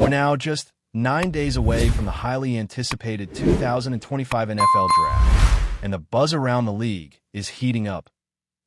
We're now just 9 days away from the highly anticipated 2025 NFL Draft, and the buzz around the league is heating up,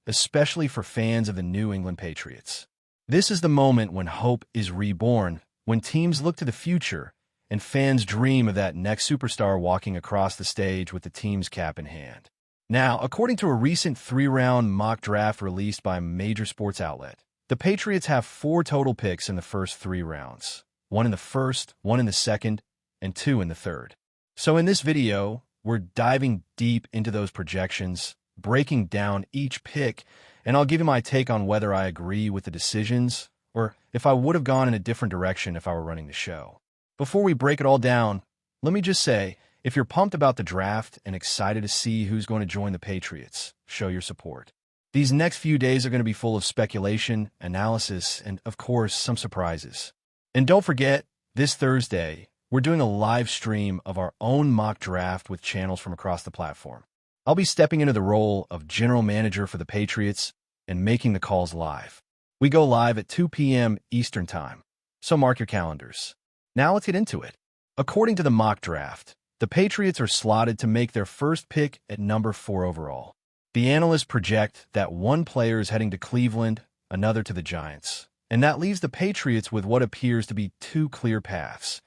especially for fans of the New England Patriots. This is the moment when hope is reborn, when teams look to the future, and fans dream of that next superstar walking across the stage with the team's cap in hand. Now, according to a recent 3-round mock draft released by a major sports outlet, the Patriots have 4 total picks in the first 3 rounds. 1 in the first, 1 in the second, and 2 in the third. So in this video, we're diving deep into those projections, breaking down each pick, and I'll give you my take on whether I agree with the decisions or if I would have gone in a different direction if I were running the show. Before we break it all down, let me just say, if you're pumped about the draft and excited to see who's going to join the Patriots, show your support. These next few days are going to be full of speculation, analysis, and, of course, some surprises. And don't forget, this Thursday, we're doing a live stream of our own mock draft with channels from across the platform. I'll be stepping into the role of general manager for the Patriots and making the calls live. We go live at 2 p.m. Eastern Time, so mark your calendars. Now let's get into it. According to the mock draft, the Patriots are slotted to make their first pick at number 4 overall. The analysts project that one player is heading to Cleveland, another to the Giants. And that leaves the Patriots with what appears to be 2 clear paths.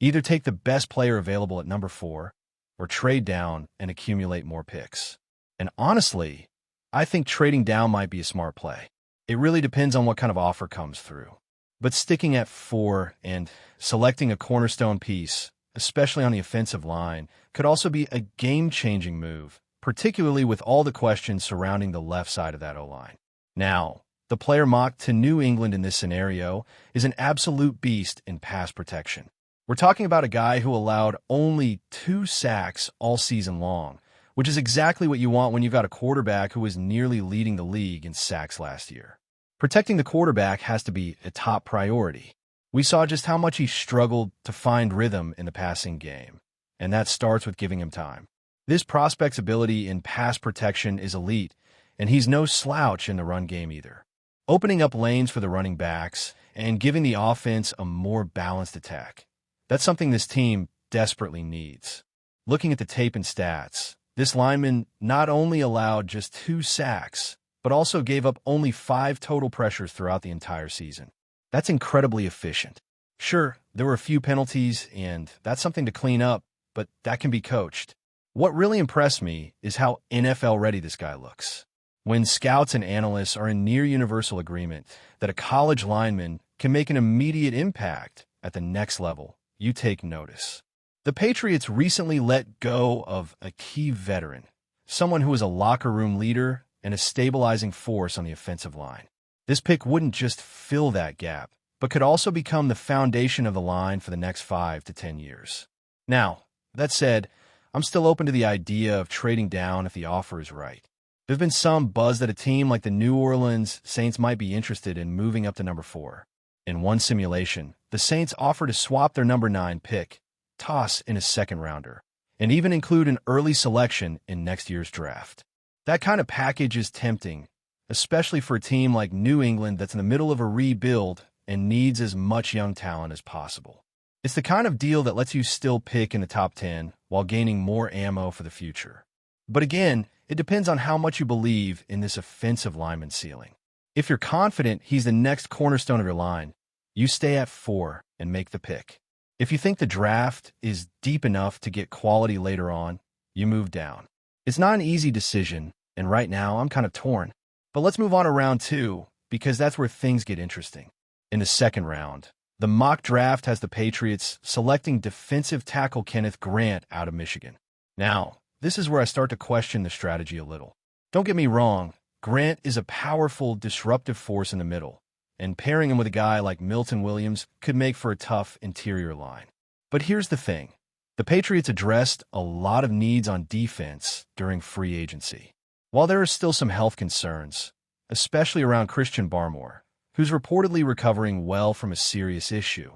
Either take the best player available at number 4, or trade down and accumulate more picks. And honestly, I think trading down might be a smart play. It really depends on what kind of offer comes through. But sticking at 4 and selecting a cornerstone piece, especially on the offensive line, could also be a game-changing move, particularly with all the questions surrounding the left side of that O-line. Now, the player mocked to New England in this scenario is an absolute beast in pass protection. We're talking about a guy who allowed only 2 sacks all season long, which is exactly what you want when you've got a quarterback who was nearly leading the league in sacks last year. Protecting the quarterback has to be a top priority. We saw just how much he struggled to find rhythm in the passing game, and that starts with giving him time. This prospect's ability in pass protection is elite, and he's no slouch in the run game either. Opening up lanes for the running backs and giving the offense a more balanced attack. That's something this team desperately needs. Looking at the tape and stats, this lineman not only allowed just 2 sacks, but also gave up only 5 total pressures throughout the entire season. That's incredibly efficient. Sure, there were a few penalties, and that's something to clean up, but that can be coached. What really impressed me is how NFL-ready this guy looks. When scouts and analysts are in near universal agreement that a college lineman can make an immediate impact at the next level, you take notice. The Patriots recently let go of a key veteran, someone who is a locker room leader and a stabilizing force on the offensive line. This pick wouldn't just fill that gap, but could also become the foundation of the line for the next 5 to 10 years. Now, that said, I'm still open to the idea of trading down if the offer is right. There's been some buzz that a team like the New Orleans Saints might be interested in moving up to number 4. In one simulation, the Saints offered to swap their number 9 pick, toss in a second-rounder, and even include an early selection in next year's draft. That kind of package is tempting, especially for a team like New England that's in the middle of a rebuild and needs as much young talent as possible. It's the kind of deal that lets you still pick in the top 10 while gaining more ammo for the future. But again, it depends on how much you believe in this offensive lineman ceiling. If you're confident he's the next cornerstone of your line, you stay at 4 and make the pick. If you think the draft is deep enough to get quality later on, you move down. It's not an easy decision, and right now I'm kind of torn. But let's move on to round 2, because that's where things get interesting. In the second round, the mock draft has the Patriots selecting defensive tackle Kenneth Grant out of Michigan. Now, this is where I start to question the strategy a little. Don't get me wrong, Grant is a powerful, disruptive force in the middle, and pairing him with a guy like Milton Williams could make for a tough interior line. But here's the thing. The Patriots addressed a lot of needs on defense during free agency. While there are still some health concerns, especially around Christian Barmore, who's reportedly recovering well from a serious issue,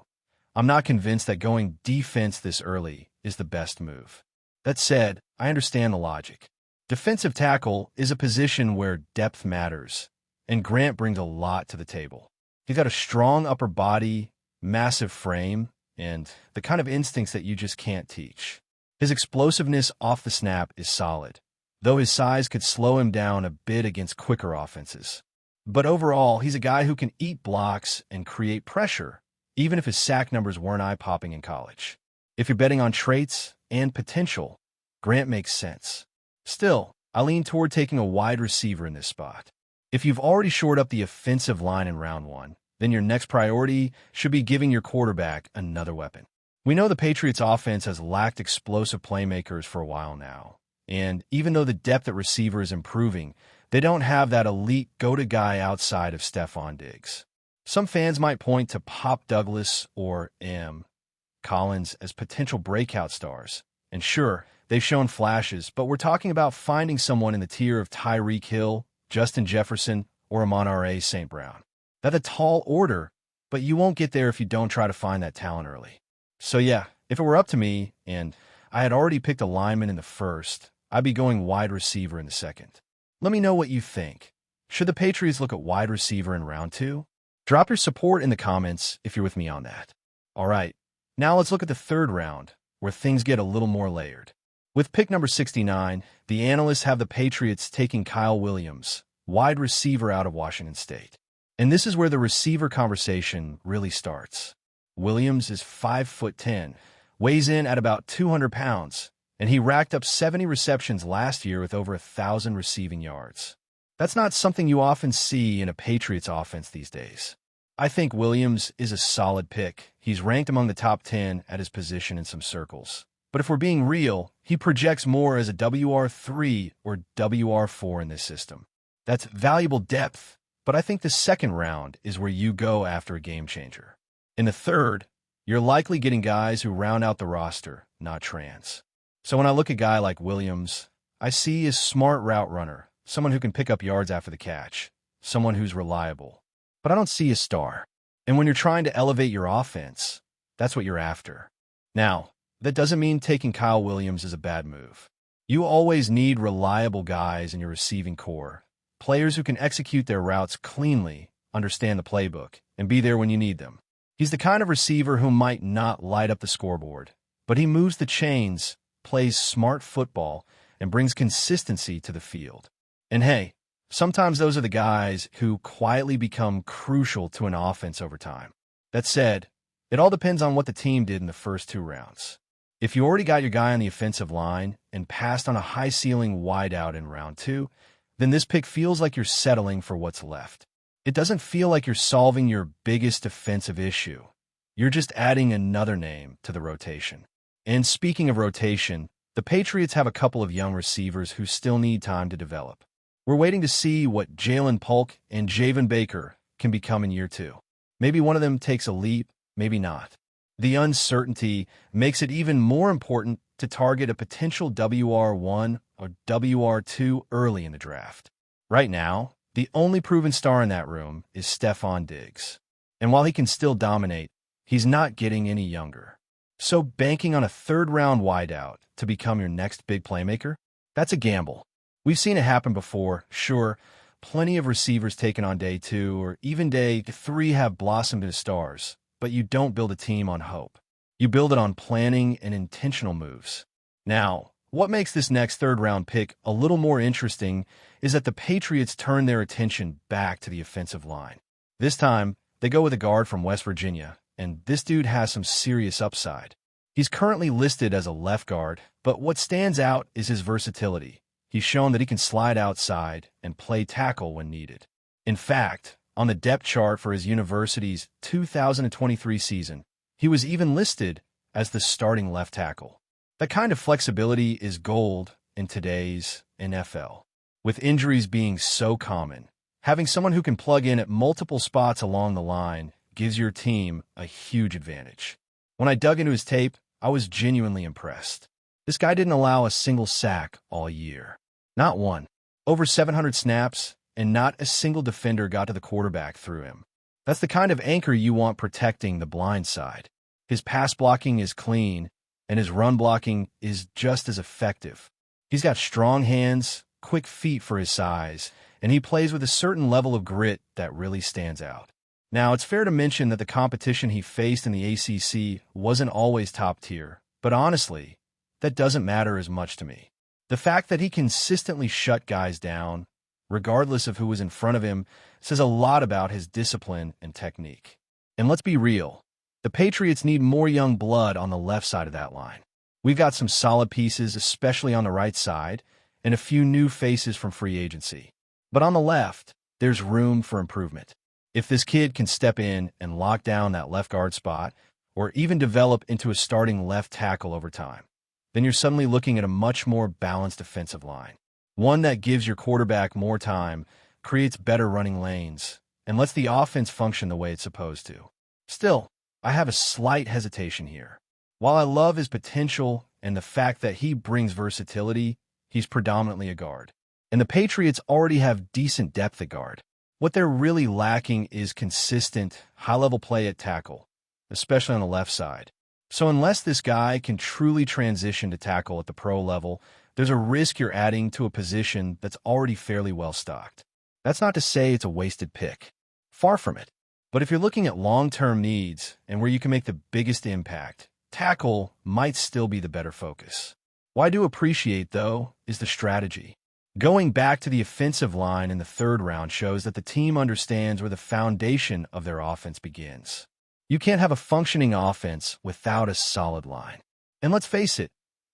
I'm not convinced that going defense this early is the best move. That said, I understand the logic. Defensive tackle is a position where depth matters, and Grant brings a lot to the table. He's got a strong upper body, massive frame, and the kind of instincts that you just can't teach. His explosiveness off the snap is solid, though his size could slow him down a bit against quicker offenses. But overall, he's a guy who can eat blocks and create pressure, even if his sack numbers weren't eye-popping in college. If you're betting on traits and potential, Grant makes sense. Still, I lean toward taking a wide receiver in this spot. If you've already shored up the offensive line in round one, then your next priority should be giving your quarterback another weapon. We know the Patriots' offense has lacked explosive playmakers for a while now, and even though the depth at receiver is improving, they don't have that elite go-to-guy outside of Stephon Diggs. Some fans might point to Pop Douglas or M. Collins as potential breakout stars, and sure, they've shown flashes, but we're talking about finding someone in the tier of Tyreek Hill, Justin Jefferson, or Amon-Ra St. Brown. That's a tall order, but you won't get there if you don't try to find that talent early. So yeah, if it were up to me, and I had already picked a lineman in the first, I'd be going wide receiver in the second. Let me know what you think. Should the Patriots look at wide receiver in round two? Drop your support in the comments if you're with me on that. All right, now let's look at the third round, where things get a little more layered. With pick number 69, the analysts have the Patriots taking Kyle Williams, wide receiver out of Washington State. And this is where the receiver conversation really starts. Williams is 5'10", weighs in at about 200 pounds, and he racked up 70 receptions last year with over 1,000 receiving yards. That's not something you often see in a Patriots offense these days. I think Williams is a solid pick. He's ranked among the top 10 at his position in some circles. But if we're being real, he projects more as a WR3 or WR4 in this system. That's valuable depth, but I think the second round is where you go after a game changer. In the third, you're likely getting guys who round out the roster, not trans. So when I look at a guy like Williams, I see a smart route runner, someone who can pick up yards after the catch, someone who's reliable. But I don't see a star. And when you're trying to elevate your offense, that's what you're after. Now, that doesn't mean taking Kyle Williams is a bad move. You always need reliable guys in your receiving core, players who can execute their routes cleanly, understand the playbook, and be there when you need them. He's the kind of receiver who might not light up the scoreboard, but he moves the chains, plays smart football, and brings consistency to the field. And hey, sometimes those are the guys who quietly become crucial to an offense over time. That said, it all depends on what the team did in the first two rounds. If you already got your guy on the offensive line and passed on a high-ceiling wideout in round two, then this pick feels like you're settling for what's left. It doesn't feel like you're solving your biggest defensive issue. You're just adding another name to the rotation. And speaking of rotation, the Patriots have a couple of young receivers who still need time to develop. We're waiting to see what Jalen Polk and Javon Baker can become in year two. Maybe one of them takes a leap, maybe not. The uncertainty makes it even more important to target a potential WR1 or WR2 early in the draft. Right now, the only proven star in that room is Stephon Diggs. And while he can still dominate, he's not getting any younger. So banking on a third-round wideout to become your next big playmaker, that's a gamble. We've seen it happen before, sure. Plenty of receivers taken on day two or even day three have blossomed into stars, but you don't build a team on hope. You build it on planning and intentional moves. Now, what makes this next third-round pick a little more interesting is that the Patriots turn their attention back to the offensive line. This time, they go with a guard from West Virginia, and this dude has some serious upside. He's currently listed as a left guard, but what stands out is his versatility. He's shown that he can slide outside and play tackle when needed. In fact, on the depth chart for his university's 2023 season, he was even listed as the starting left tackle. That kind of flexibility is gold in today's NFL. With injuries being so common, having someone who can plug in at multiple spots along the line gives your team a huge advantage. When I dug into his tape, I was genuinely impressed. This guy didn't allow a single sack all year. Not one. Over 700 snaps, and not a single defender got to the quarterback through him. That's the kind of anchor you want protecting the blind side. His pass blocking is clean, and his run blocking is just as effective. He's got strong hands, quick feet for his size, and he plays with a certain level of grit that really stands out. Now, it's fair to mention that the competition he faced in the ACC wasn't always top tier, but honestly, that doesn't matter as much to me. The fact that he consistently shut guys down, regardless of who was in front of him, says a lot about his discipline and technique. And let's be real, the Patriots need more young blood on the left side of that line. We've got some solid pieces, especially on the right side, and a few new faces from free agency. But on the left, there's room for improvement. If this kid can step in and lock down that left guard spot, or even develop into a starting left tackle over time, then you're suddenly looking at a much more balanced defensive line. One that gives your quarterback more time, creates better running lanes, and lets the offense function the way it's supposed to. Still, I have a slight hesitation here. While I love his potential and the fact that he brings versatility, he's predominantly a guard. And the Patriots already have decent depth at guard. What they're really lacking is consistent, high-level play at tackle, especially on the left side. So unless this guy can truly transition to tackle at the pro level, there's a risk you're adding to a position that's already fairly well stocked. That's not to say it's a wasted pick. Far from it. But if you're looking at long-term needs and where you can make the biggest impact, tackle might still be the better focus. What I do appreciate, though, is the strategy. Going back to the offensive line in the third round shows that the team understands where the foundation of their offense begins. You can't have a functioning offense without a solid line. And let's face it,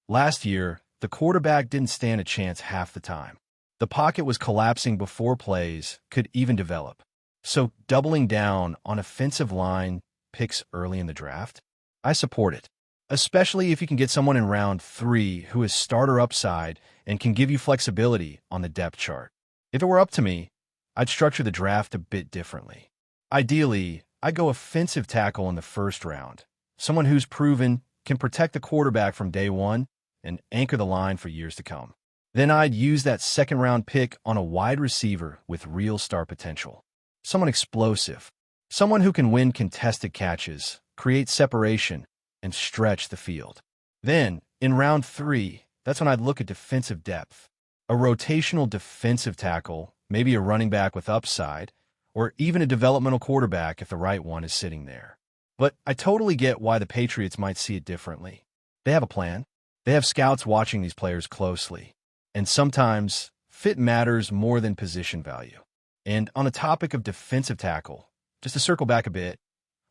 last year, the quarterback didn't stand a chance half the time. The pocket was collapsing before plays could even develop. So doubling down on offensive line picks early in the draft, I support it. Especially if you can get someone in round 3 who is starter upside and can give you flexibility on the depth chart. If it were up to me, I'd structure the draft a bit differently. Ideally, I'd go offensive tackle in the first round, someone who's proven can protect the quarterback from day one and anchor the line for years to come. Then I'd use that second-round pick on a wide receiver with real star potential. Someone explosive, someone who can win contested catches, create separation, and stretch the field. Then, in round 3, that's when I'd look at defensive depth. A rotational defensive tackle, maybe a running back with upside, or even a developmental quarterback if the right one is sitting there. But I totally get why the Patriots might see it differently. They have a plan. They have scouts watching these players closely. And sometimes, fit matters more than position value. And on the topic of defensive tackle, just to circle back a bit,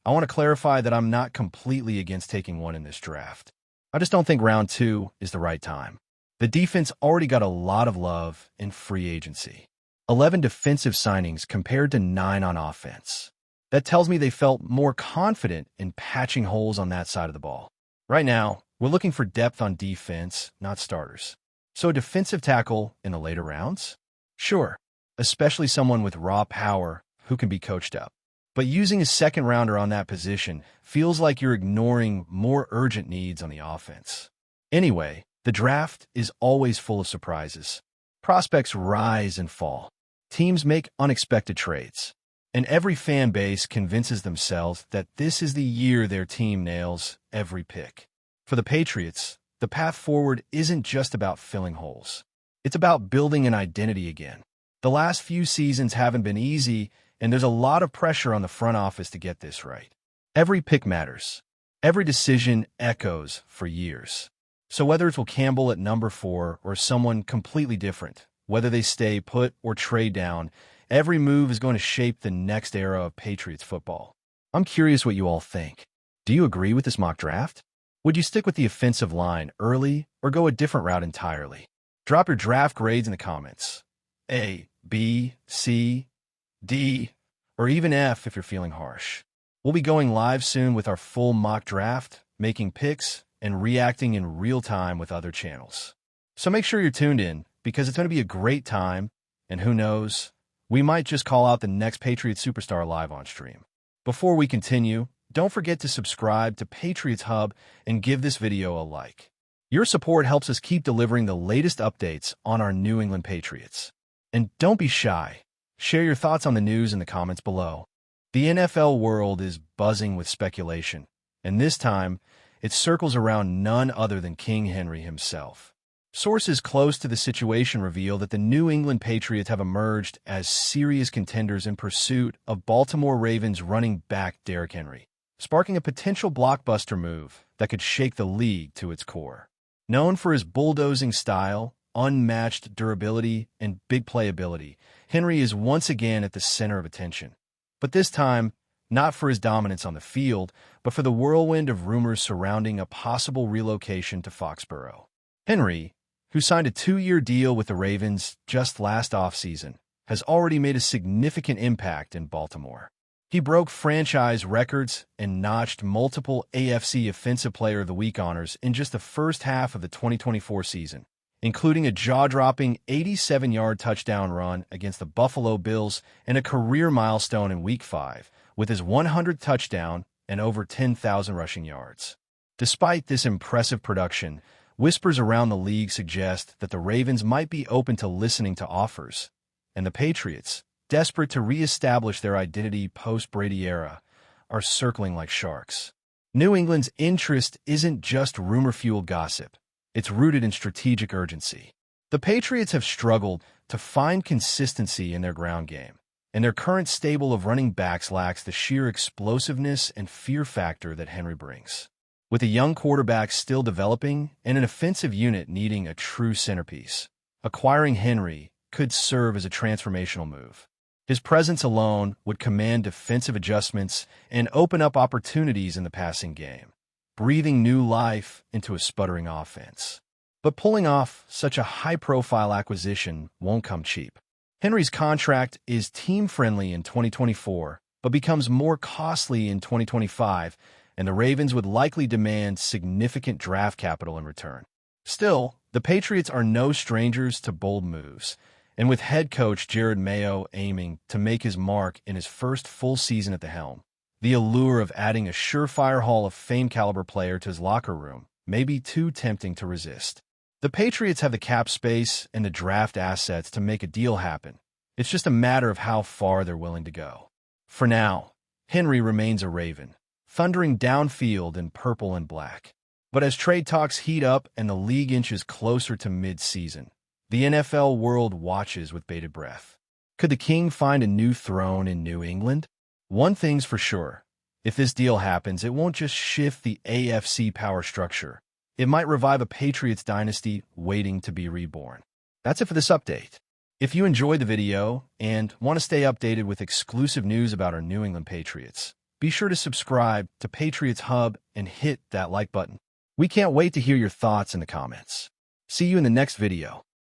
I want to clarify that I'm not completely against taking one in this draft. I just don't think round 2 is the right time. The defense already got a lot of love in free agency. 11 defensive signings compared to 9 on offense. That tells me they felt more confident in patching holes on that side of the ball. Right now, we're looking for depth on defense, not starters. So a defensive tackle in the later rounds? Sure, especially someone with raw power who can be coached up. But using a second-rounder on that position feels like you're ignoring more urgent needs on the offense. Anyway, the draft is always full of surprises. Prospects rise and fall. Teams make unexpected trades. And every fan base convinces themselves that this is the year their team nails every pick. For the Patriots, the path forward isn't just about filling holes. It's about building an identity again. The last few seasons haven't been easy, and there's a lot of pressure on the front office to get this right. Every pick matters. Every decision echoes for years. So whether it's Will Campbell at number 4 or someone completely different, whether they stay put or trade down, every move is going to shape the next era of Patriots football. I'm curious what you all think. Do you agree with this mock draft? Would you stick with the offensive line early or go a different route entirely? Drop your draft grades in the comments. A, B, C, D, or even F if you're feeling harsh. We'll be going live soon with our full mock draft, making picks, and reacting in real time with other channels. So make sure you're tuned in, because it's going to be a great time, and who knows, we might just call out the next Patriots superstar live on stream. Before we continue, don't forget to subscribe to Patriots Hub and give this video a like. Your support helps us keep delivering the latest updates on our New England Patriots. And don't be shy. Share your thoughts on the news in the comments below. The NFL world is buzzing with speculation, and this time, it circles around none other than King Henry himself. Sources close to the situation reveal that the New England Patriots have emerged as serious contenders in pursuit of Baltimore Ravens running back Derrick Henry, sparking a potential blockbuster move that could shake the league to its core. Known for his bulldozing style, unmatched durability, and big playability, Henry is once again at the center of attention. But this time, not for his dominance on the field, but for the whirlwind of rumors surrounding a possible relocation to Foxborough. Henry, who signed a 2-year deal with the Ravens just last offseason, has already made a significant impact in Baltimore. He broke franchise records and notched multiple AFC Offensive Player of the Week honors in just the first half of the 2024 season, including a jaw-dropping 87-yard touchdown run against the Buffalo Bills and a career milestone in Week 5 with his 100th touchdown and over 10,000 rushing yards. Despite this impressive production, whispers around the league suggest that the Ravens might be open to listening to offers, and the Patriots, desperate to reestablish their identity post-Brady era, are circling like sharks. New England's interest isn't just rumor-fueled gossip. It's rooted in strategic urgency. The Patriots have struggled to find consistency in their ground game, and their current stable of running backs lacks the sheer explosiveness and fear factor that Henry brings. With a young quarterback still developing and an offensive unit needing a true centerpiece, acquiring Henry could serve as a transformational move. His presence alone would command defensive adjustments and open up opportunities in the passing game, breathing new life into a sputtering offense. But pulling off such a high-profile acquisition won't come cheap. Henry's contract is team-friendly in 2024, but becomes more costly in 2025, and the Ravens would likely demand significant draft capital in return. Still, the Patriots are no strangers to bold moves, and with head coach Jerod Mayo aiming to make his mark in his first full season at the helm, the allure of adding a surefire Hall of Fame caliber player to his locker room may be too tempting to resist. The Patriots have the cap space and the draft assets to make a deal happen. It's just a matter of how far they're willing to go. For now, Henry remains a Raven, thundering downfield in purple and black. But as trade talks heat up and the league inches closer to mid-season, the NFL world watches with bated breath. Could the king find a new throne in New England? One thing's for sure. If this deal happens, it won't just shift the AFC power structure. It might revive a Patriots dynasty waiting to be reborn. That's it for this update. If you enjoyed the video and want to stay updated with exclusive news about our New England Patriots, be sure to subscribe to Patriots Hub and hit that like button. We can't wait to hear your thoughts in the comments. See you in the next video.